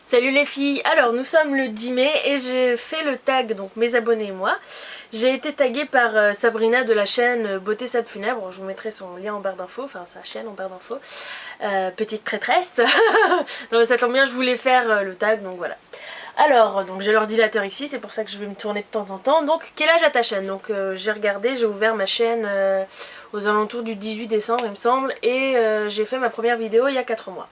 Salut les filles, alors nous sommes le 10 mai et j'ai fait le tag, donc mes abonnés et moi. J'ai été taguée par Sabrina de la chaîne Beauté Sable Funèbre, je vous mettrai son lien en barre d'infos, enfin sa chaîne en barre d'infos. Petite traîtresse. Non mais ça tombe bien, je voulais faire le tag, donc voilà. Alors, donc j'ai l'ordinateur ici, c'est pour ça que je vais me tourner de temps en temps. Donc, quel âge a ta chaîne? Donc j'ai regardé, j'ai ouvert ma chaîne aux alentours du 18 décembre il me semble, et j'ai fait ma première vidéo il y a 4 mois.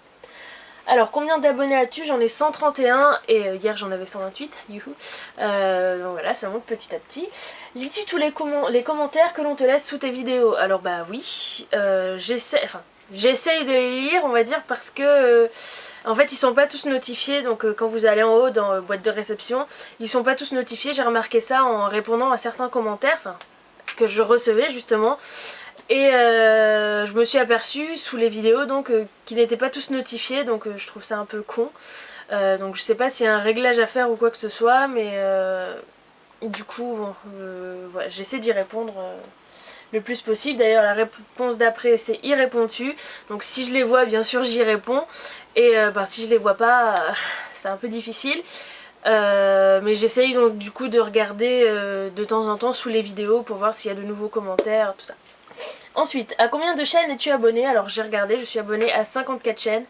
Alors, combien d'abonnés as-tu? J'en ai 131 et hier j'en avais 128, youhou. Donc voilà, ça monte petit à petit. Lis-tu tous les commentaires que l'on te laisse sous tes vidéos? Alors bah oui, j'essaye de les lire, on va dire, parce que en fait ils sont pas tous notifiés, donc quand vous allez en haut dans boîte de réception, ils sont pas tous notifiés. J'ai remarqué ça en répondant à certains commentaires, que je recevais justement. Et je me suis aperçue sous les vidéos donc qu'ils n'étaient pas tous notifiés, donc je trouve ça un peu con. Donc je sais pas s'il y a un réglage à faire ou quoi que ce soit, mais du coup bon, voilà, j'essaie d'y répondre le plus possible. D'ailleurs la réponse d'après c'est y réponds-tu, donc si je les vois bien sûr j'y réponds, et si je les vois pas c'est un peu difficile. Mais j'essaye donc du coup de regarder de temps en temps sous les vidéos pour voir s'il y a de nouveaux commentaires, tout ça. Ensuite, à combien de chaînes es-tu abonné? Alors j'ai regardé, je suis abonnée à 54 chaînes.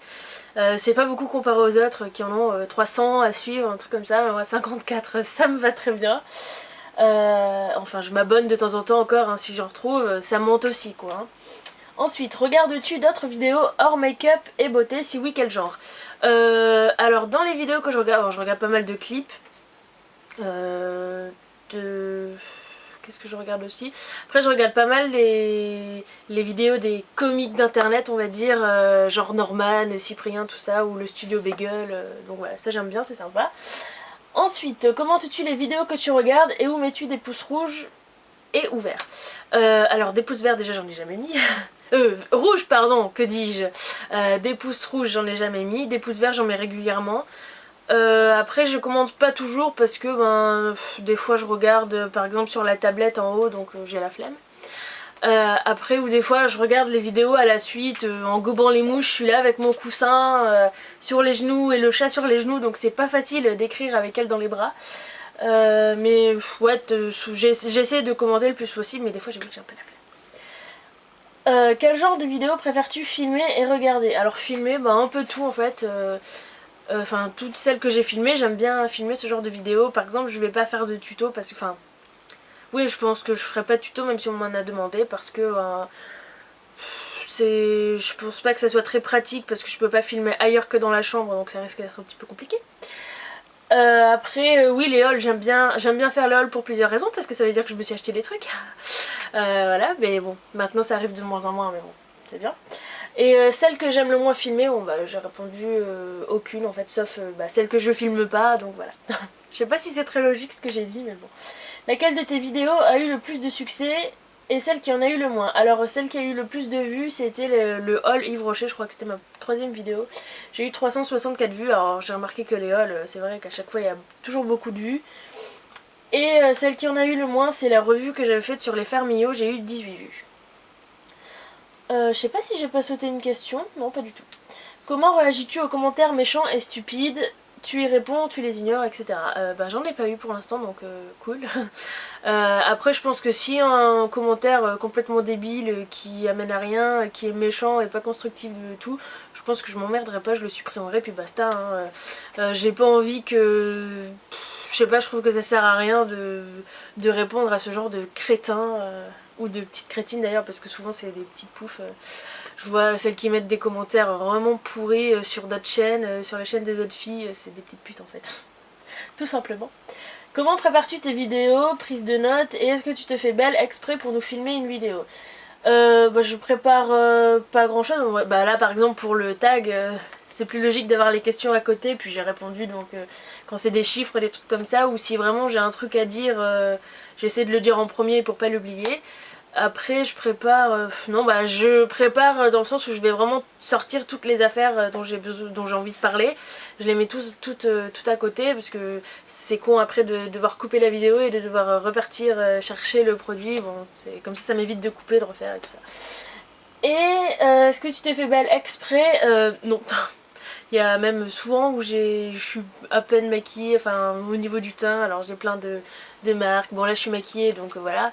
C'est pas beaucoup comparé aux autres qui en ont 300 à suivre, un truc comme ça. Mais moi 54 ça me va très bien. Enfin je m'abonne de temps en temps encore, hein, si j'en retrouve, ça monte aussi quoi. Hein. Ensuite, regardes-tu d'autres vidéos hors make-up et beauté? Si oui, quel genre? Alors dans les vidéos que je regarde, alors, je regarde pas mal de clips. Qu'est-ce que je regarde aussi? Après je regarde pas mal les vidéos des comiques d'internet, on va dire, genre Norman, Cyprien, tout ça, ou le Studio Bagel, donc voilà, ça j'aime bien, c'est sympa. Ensuite, commentes-tu les vidéos que tu regardes et où mets-tu des pouces rouges et ou verts? Alors des pouces verts déjà j'en ai jamais mis. Rouges pardon, que dis-je, des pouces rouges j'en ai jamais mis, des pouces verts j'en mets régulièrement. Après je commente pas toujours parce que des fois je regarde par exemple sur la tablette en haut, donc j'ai la flemme. Après, ou des fois je regarde les vidéos à la suite en gobant les mouches, je suis là avec mon coussin sur les genoux et le chat sur les genoux, donc c'est pas facile d'écrire avec elle dans les bras. Mais ouais, j'essaie de commenter le plus possible, mais des fois j'avoue que j'ai un peu la flemme. Quel genre de vidéo préfères-tu filmer et regarder? Alors filmer, un peu tout en fait. Enfin toutes celles que j'ai filmées, j'aime bien filmer ce genre de vidéos. Par exemple je vais pas faire de tuto parce que oui je pense que je ferai pas de tuto même si on m'en a demandé, parce que je pense pas que ça soit très pratique parce que je peux pas filmer ailleurs que dans la chambre, donc ça risque d'être un petit peu compliqué. Après oui les hauls, j'aime bien faire les hauls pour plusieurs raisons, parce que ça veut dire que je me suis acheté des trucs. Voilà, mais bon maintenant ça arrive de moins en moins, mais bon c'est bien. Et celle que j'aime le moins filmer, bon j'ai répondu aucune en fait, sauf celle que je filme pas, donc voilà. Je sais pas si c'est très logique ce que j'ai dit, mais bon. Laquelle de tes vidéos a eu le plus de succès et celle qui en a eu le moins? Alors celle qui a eu le plus de vues c'était le haul Yves Rocher, je crois que c'était ma 3e vidéo. J'ai eu 364 vues, alors j'ai remarqué que les hauls, c'est vrai qu'à chaque fois il y a toujours beaucoup de vues. Et celle qui en a eu le moins c'est la revue que j'avais faite sur les Fermillots, j'ai eu 18 vues. Je sais pas si j'ai pas sauté une question, non pas du tout. Comment réagis-tu aux commentaires méchants et stupides? Tu y réponds, tu les ignores, etc. J'en ai pas eu pour l'instant, donc cool. Après je pense que si un commentaire complètement débile qui amène à rien, qui est méchant et pas constructif du tout, je pense que je m'emmerderai pas, je le supprimerai puis basta. Hein. J'ai pas envie que... Je sais pas, je trouve que ça sert à rien de répondre à ce genre de crétins, ou de petites crétines d'ailleurs, parce que souvent c'est des petites poufs. Je vois celles qui mettent des commentaires vraiment pourris sur d'autres chaînes, sur la chaîne des autres filles, c'est des petites putes en fait. Tout simplement. Comment prépares-tu tes vidéos, prise de notes, et est-ce que tu te fais belle exprès pour nous filmer une vidéo? Je prépare pas grand chose. Là par exemple pour le tag, c'est plus logique d'avoir les questions à côté, puis j'ai répondu, donc quand c'est des chiffres, des trucs comme ça, ou si vraiment j'ai un truc à dire, j'essaie de le dire en premier pour pas l'oublier. Après je prépare, je prépare dans le sens où je vais vraiment sortir toutes les affaires dont j'ai envie de parler. Je les mets toutes à côté, parce que c'est con après de devoir couper la vidéo et de devoir repartir chercher le produit. Bon, c'est comme ça m'évite de couper, de refaire et tout ça. Et est-ce que tu t'es fait belle exprès? Non. Il Il y a même souvent où je suis à peine maquillée, enfin au niveau du teint, alors j'ai plein de marques. Bon là je suis maquillée donc voilà,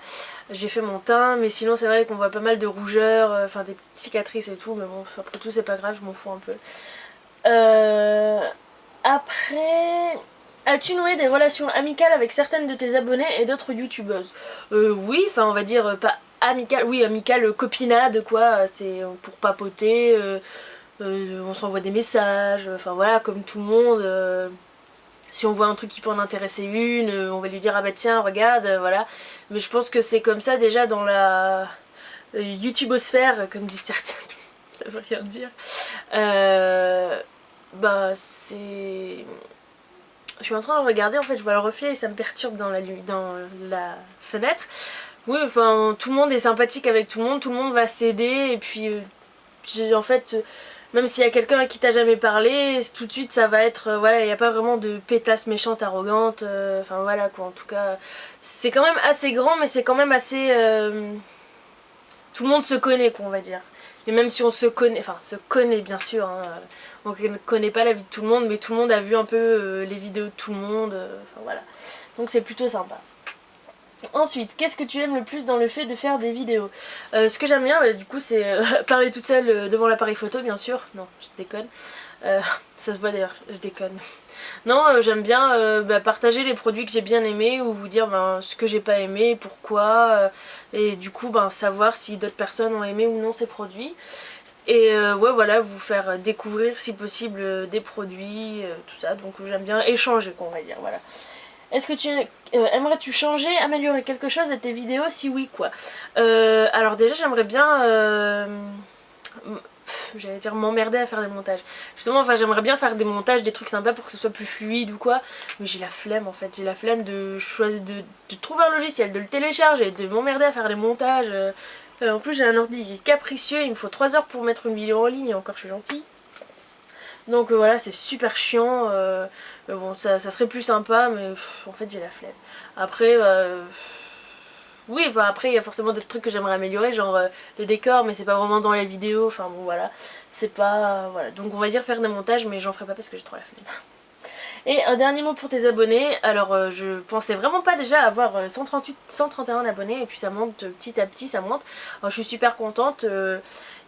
j'ai fait mon teint, mais sinon c'est vrai qu'on voit pas mal de rougeurs, enfin des petites cicatrices et tout, mais bon après tout c'est pas grave, je m'en fous un peu. Après, as-tu noué des relations amicales avec certaines de tes abonnés et d'autres youtubeuses? Oui, enfin on va dire pas amicales, oui amicales, copinade quoi, c'est pour papoter, on s'envoie des messages, enfin voilà comme tout le monde. Si on voit un truc qui peut en intéresser une, on va lui dire ah bah tiens regarde, voilà. Mais je pense que c'est comme ça déjà dans la youtubosphère, comme disent certains, ça veut rien dire. Bah c'est... Je suis en train de regarder, en fait je vois le reflet et ça me perturbe dans la fenêtre. Oui, enfin tout le monde est sympathique avec tout le monde va s'aider et puis en fait même s'il y a quelqu'un à qui t'as jamais parlé, tout de suite ça va être, voilà, il n'y a pas vraiment de pétasse méchante, arrogante, enfin voilà quoi, en tout cas c'est quand même assez grand mais c'est quand même assez... tout le monde se connaît quoi on va dire. Et même si on se connaît, enfin se connaît bien sûr, hein, on ne connaît pas la vie de tout le monde, mais tout le monde a vu un peu les vidéos de tout le monde, enfin voilà. Donc c'est plutôt sympa. Ensuite, qu'est-ce que tu aimes le plus dans le fait de faire des vidéos? Ce que j'aime bien, bah, du coup, c'est parler toute seule devant l'appareil photo, bien sûr. Non, je déconne. Ça se voit d'ailleurs, je déconne. Non, j'aime bien bah, partager les produits que j'ai bien aimés ou vous dire ben, ce que j'ai pas aimé, pourquoi, et du coup ben, savoir si d'autres personnes ont aimé ou non ces produits. Et ouais voilà, vous faire découvrir si possible des produits, tout ça, donc j'aime bien échanger quoi on va dire, voilà. Est-ce que tu aimerais-tu changer, améliorer quelque chose à tes vidéos? Si oui, quoi? Alors déjà j'aimerais bien... j'allais dire m'emmerder à faire des montages. Justement, enfin j'aimerais bien faire des montages, des trucs sympas pour que ce soit plus fluide ou quoi. Mais j'ai la flemme en fait, j'ai la flemme de choisir, de trouver un logiciel, de le télécharger, de m'emmerder à faire les montages. En plus j'ai un ordi qui est capricieux, il me faut 3 heures pour mettre une vidéo en ligne et encore je suis gentille. Donc voilà, c'est super chiant. Bon, ça serait plus sympa, mais en fait j'ai la flemme. Après, oui, enfin après il y a forcément d'autres trucs que j'aimerais améliorer, genre les décors, mais c'est pas vraiment dans la vidéo. Enfin bon voilà, c'est pas... voilà. Donc on va dire faire des montages, mais j'en ferai pas parce que j'ai trop la flemme. Et un dernier mot pour tes abonnés. Alors je pensais vraiment pas déjà avoir 138, 131 abonnés et puis ça monte petit à petit, ça monte. Alors, je suis super contente.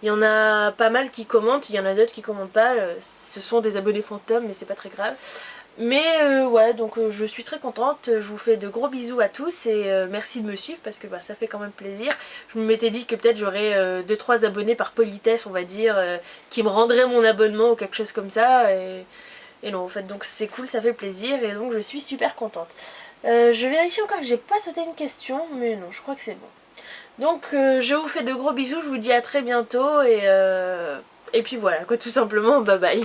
Il y en a pas mal qui commentent, il y en a d'autres qui commentent pas. Ce sont des abonnés fantômes mais c'est pas très grave. Mais ouais, donc je suis très contente, je vous fais de gros bisous à tous et merci de me suivre parce que bah, ça fait quand même plaisir. Je me m'étais dit que peut-être j'aurais 2-3 abonnés par politesse on va dire, qui me rendraient mon abonnement ou quelque chose comme ça. Et non en fait, donc c'est cool, ça fait plaisir et donc je suis super contente. Je vérifie encore que j'ai pas sauté une question, mais non, je crois que c'est bon. Donc je vous fais de gros bisous, je vous dis à très bientôt et puis voilà quoi, tout simplement, bye bye.